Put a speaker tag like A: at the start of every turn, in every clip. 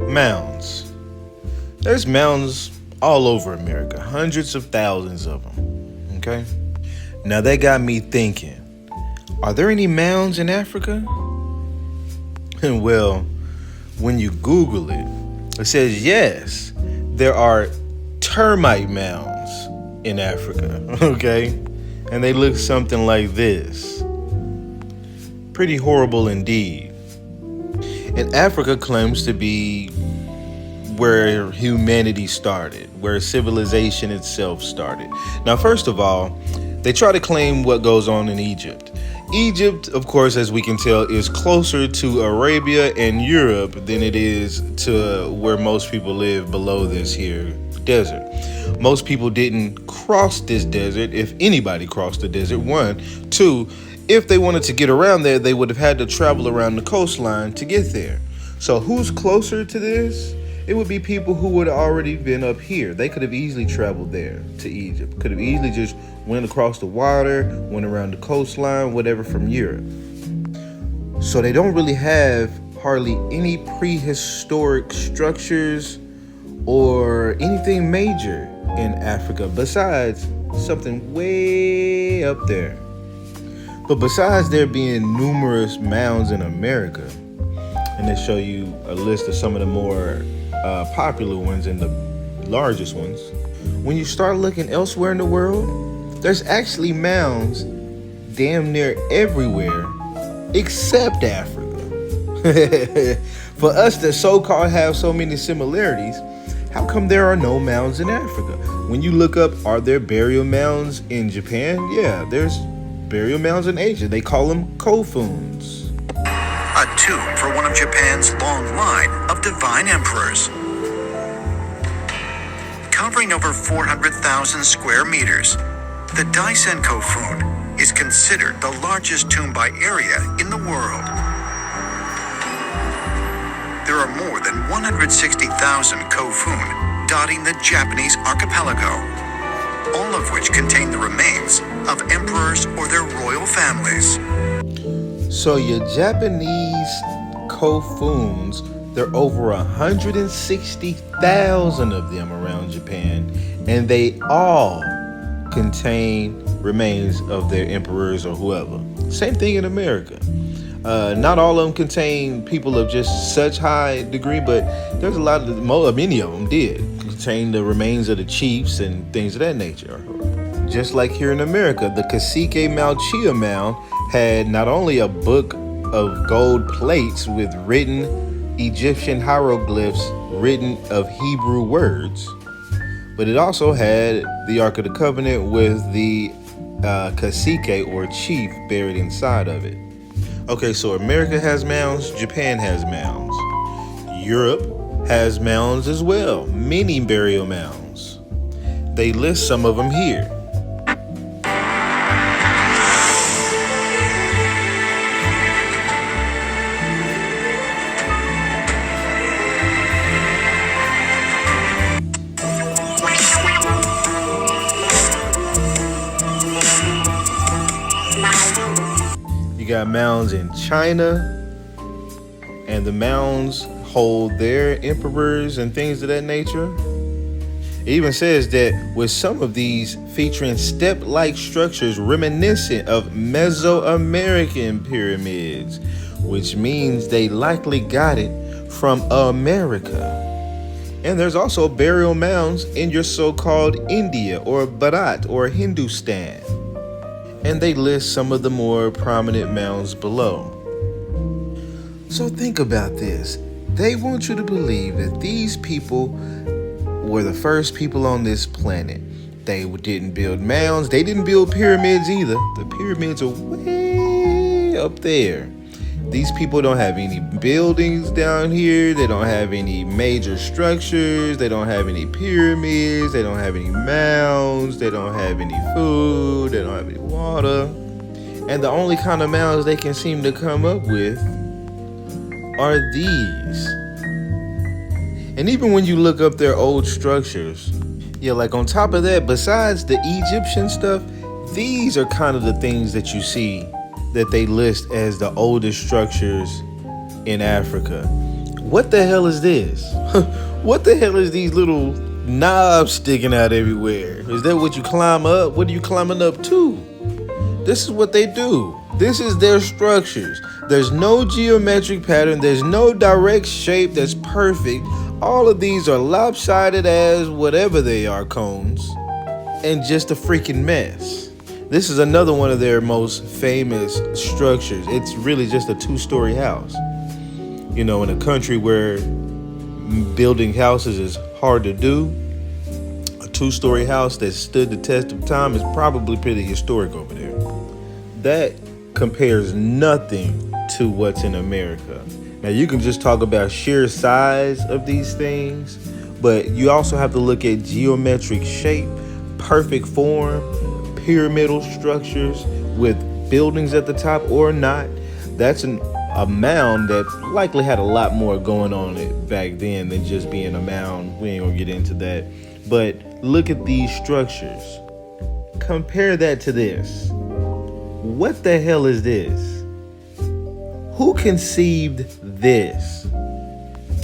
A: Mounds. There's mounds all over America, hundreds of thousands of them. Okay? Now that got me thinking, are there any mounds in Africa? Well, when you Google it, it says yes, there are termite mounds in Africa, okay? And they look something like this. Pretty horrible indeed. And Africa claims to be where humanity started, where civilization itself started. Now, first of all, they try to claim what goes on in Egypt. Egypt, of course, as we can tell, is closer to Arabia and Europe than it is to where most people live below this here desert. Most people didn't cross this desert, if anybody crossed the desert, one. Two, if they wanted to get around there, they would have had to travel around the coastline to get there. So who's closer to this? It would be people who would have already been up here. They could have easily traveled there to Egypt. Could have easily just went across the water, went around the coastline, whatever, from Europe. So they don't really have hardly any prehistoric structures or anything major in Africa besides something way up there. But besides there being numerous mounds in America, and they show you a list of some of the more popular ones and the largest ones, when you start looking elsewhere in the world, there's actually mounds damn near everywhere except Africa. For us that so-called have so many similarities, how come there are no mounds in Africa? When you look up, are there burial mounds in Japan? Yeah, there's burial mounds in Asia. They call them kofuns.
B: A tomb for one of Japan's long line of divine emperors. Covering over 400,000 square meters, the Daisen Kofun is considered the largest tomb by area in the world. There are more than 160,000 Kofun dotting the Japanese archipelago, all of which contain the remains of emperors or their royal families.
A: So your Japanese kofuns, there are over 160,000 of them around Japan, and they all contain remains of their emperors or whoever. Same thing in America. Not all of them contain people of just such high degree, but there's many of them did contain the remains of the chiefs and things of that nature. Just like here in America, the Cacique Malchia Mound had not only a book of gold plates with written Egyptian hieroglyphs written of Hebrew words, but it also had the Ark of the Covenant with the cacique or chief buried inside of it. Okay, so America has mounds, Japan has mounds. Europe has mounds as well, many burial mounds. They list some of them here. You got mounds in China, and the mounds hold their emperors and things of that nature. It even says that with some of these featuring step-like structures reminiscent of Mesoamerican pyramids, which means they likely got it from America. And there's also burial mounds in your so-called India or Bharat or Hindustan. And they list some of the more prominent mounds below. So think about this. They want you to believe that these people were the first people on this planet. They didn't build mounds. They didn't build pyramids either. The pyramids are way up there. These people don't have any buildings down here. They don't have any major structures. They don't have any pyramids. They don't have any mounds. They don't have any food. They don't have any water. And the only kind of mounds they can seem to come up with are these. And even when you look up their old structures, yeah, like on top of that, besides the Egyptian stuff, these are kind of the things that you see that they list as the oldest structures in Africa. What the hell is this? What the hell is these little knobs sticking out everywhere? Is that what you climb up? What are you climbing up to? This is what they do. This is their structures. There's no geometric pattern. There's no direct shape that's perfect. All of these are lopsided as whatever they are, cones, and just a freaking mess. This is another one of their most famous structures. It's really just a two-story house. You know, in a country where building houses is hard to do, a two-story house that stood the test of time is probably pretty historic over there. That compares nothing to what's in America. Now, you can just talk about sheer size of these things, but you also have to look at geometric shape, perfect form, pyramidal structures with buildings at the top or not. That's a mound that likely had a lot more going on it back then than just being a mound. We ain't gonna get into that. But look at these structures. Compare that to this. What the hell is this? Who conceived this?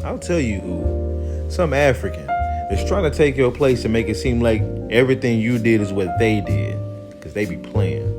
A: I'll tell you who. Some African that's trying to take your place and make it seem like everything you did is what they did. Because they be playing.